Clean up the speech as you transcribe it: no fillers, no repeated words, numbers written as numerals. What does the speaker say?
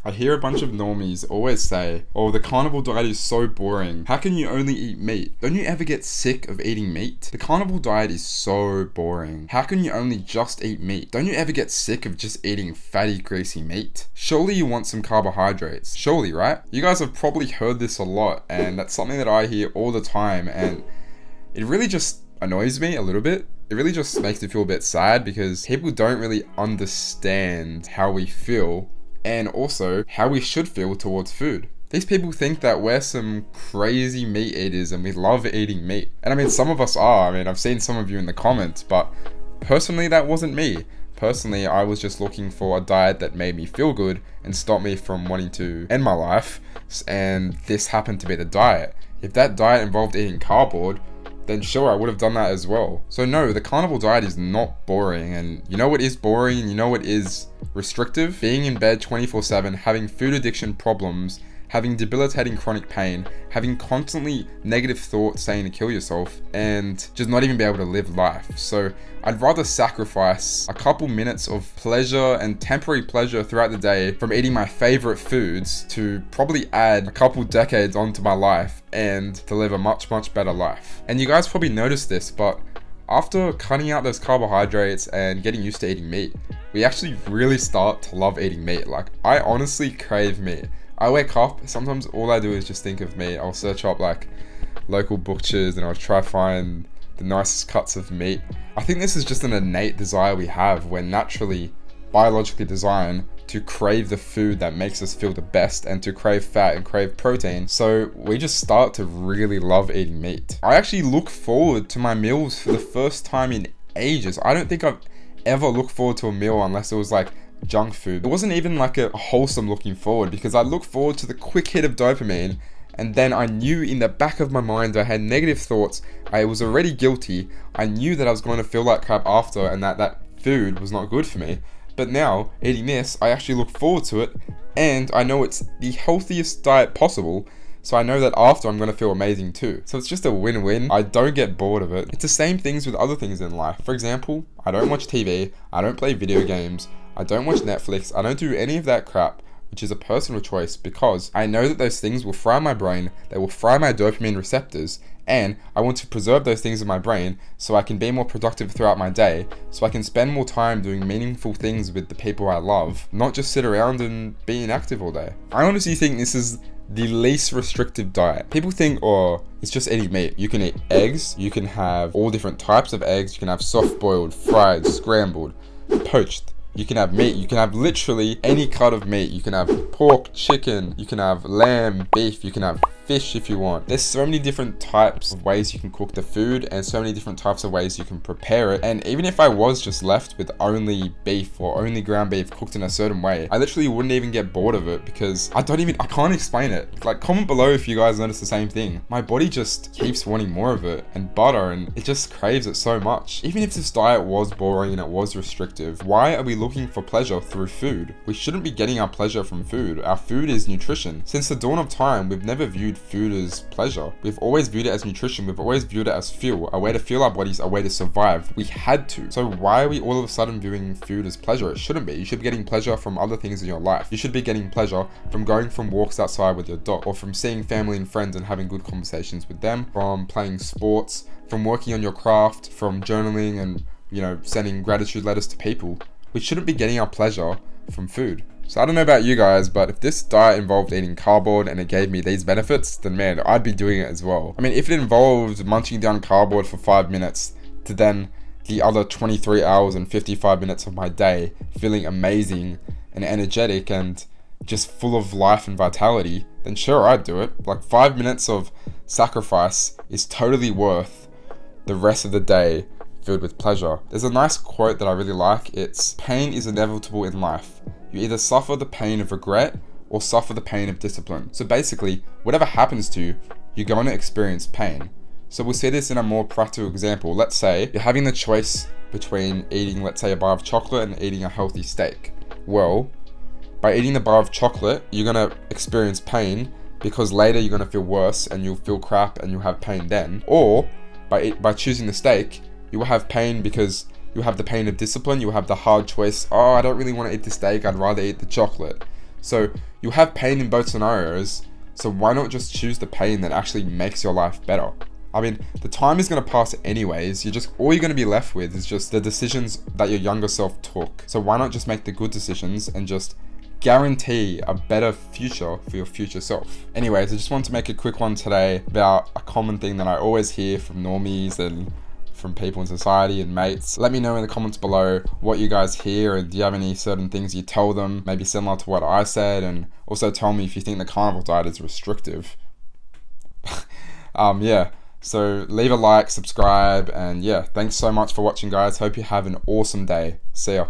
I hear a bunch of normies always say, oh, the carnivore diet is so boring. How can you only eat meat? Don't you ever get sick of eating meat? The carnivore diet is so boring. How can you only just eat meat? Don't you ever get sick of just eating fatty, greasy meat? Surely you want some carbohydrates. Surely, right? You guys have probably heard this a lot, and that's something that I hear all the time, and it really just annoys me a little bit. It really just makes me feel a bit sad because people don't really understand how we feel and also how we should feel towards food. These people think that we're some crazy meat eaters and we love eating meat. And I mean, some of us are. I mean, I've seen some of you in the comments, but personally, that wasn't me. Personally, I was just looking for a diet that made me feel good and stopped me from wanting to end my life. And this happened to be the diet. If that diet involved eating cardboard, then sure, I would have done that as well. So no, the carnivore diet is not boring, and you know what is boring and you know what is restrictive? Being in bed 24/7, having food addiction problems, having debilitating chronic pain, having constantly negative thoughts saying to kill yourself, and just not even be able to live life. So I'd rather sacrifice a couple minutes of pleasure and temporary pleasure throughout the day from eating my favorite foods to probably add a couple decades onto my life and to live a much, much better life. And you guys probably noticed this, but after cutting out those carbohydrates and getting used to eating meat, we actually really start to love eating meat. Like, I honestly crave meat. I wake up, sometimes all I do is just think of meat. I'll search up like local butchers and I'll try find the nicest cuts of meat. I think this is just an innate desire we have. We're naturally, biologically designed to crave the food that makes us feel the best and to crave fat and crave protein. So we just start to really love eating meat. I actually look forward to my meals for the first time in ages. I don't think I've ever looked forward to a meal unless it was like junk food. It wasn't even like a wholesome looking forward, because I look forward to the quick hit of dopamine, and then I knew in the back of my mind I had negative thoughts. I was already guilty. I knew that I was going to feel like crap after and that food was not good for me. But now, eating this, I actually look forward to it, and I know it's the healthiest diet possible, so I know that after I'm going to feel amazing too. So it's just a win-win. I don't get bored of it. It's the same things with other things in life. For example, I don't watch TV, I don't play video games, I don't watch Netflix, I don't do any of that crap, which is a personal choice, because I know that those things will fry my brain, they will fry my dopamine receptors, and I want to preserve those things in my brain so I can be more productive throughout my day, so I can spend more time doing meaningful things with the people I love, not just sit around and be inactive all day. I honestly think this is the least restrictive diet. People think, oh, it's just eating meat. You can eat eggs, you can have all different types of eggs, you can have soft boiled, fried, scrambled, poached. You can have meat, you can have literally any cut of meat. You can have pork, chicken, you can have lamb, beef, you can have fish if you want. There's so many different types of ways you can cook the food and so many different types of ways you can prepare it. And even if I was just left with only beef or only ground beef cooked in a certain way, I literally wouldn't even get bored of it, because I can't explain it. Like, comment below if you guys notice the same thing. My body just keeps wanting more of it, and butter, and it just craves it so much. Even if this diet was boring and it was restrictive, why are we looking for pleasure through food? We shouldn't be getting our pleasure from food. Our food is nutrition. Since the dawn of time, we've never viewed food as pleasure. We've always viewed it as nutrition. We've always viewed it as fuel, a way to fuel our bodies, a way to survive. We had to. So why are we all of a sudden viewing food as pleasure? It shouldn't be. You should be getting pleasure from other things in your life. You should be getting pleasure from going from walks outside with your dog, or from seeing family and friends and having good conversations with them, from playing sports, from working on your craft, from journaling and, you know, sending gratitude letters to people. We shouldn't be getting our pleasure from food. So I don't know about you guys, but if this diet involved eating cardboard and it gave me these benefits, then man, I'd be doing it as well. I mean, if it involved munching down cardboard for 5 minutes to then the other 23 hours and 55 minutes of my day feeling amazing and energetic and just full of life and vitality, then sure, I'd do it. Like, 5 minutes of sacrifice is totally worth the rest of the day filled with pleasure. There's a nice quote that I really like. It's, pain is inevitable in life. You either suffer the pain of regret or suffer the pain of discipline. So basically, whatever happens to you, you're going to experience pain. So we'll see this in a more practical example. Let's say you're having the choice between eating, let's say, a bar of chocolate and eating a healthy steak. Well, by eating the bar of chocolate, you're going to experience pain, because later you're going to feel worse and you'll feel crap and you'll have pain then. Or by choosing the steak, you will have pain because you have the pain of discipline. You will have the hard choice. Oh, I don't really want to eat the steak. I'd rather eat the chocolate. So you'll have pain in both scenarios, so why not just choose the pain that actually makes your life better? I mean, the time is going to pass anyways. All you're going to be left with is just the decisions that your younger self took. So why not just make the good decisions and just guarantee a better future for your future self? Anyways, I just want to make a quick one today about a common thing that I always hear from normies and from people in society and mates. Let me know in the comments below what you guys hear, and do you have any certain things you tell them, maybe similar to what I said, and also tell me if you think the carnivore diet is restrictive. Yeah, so leave a like, subscribe, and yeah, thanks so much for watching, guys. Hope you have an awesome day. See ya.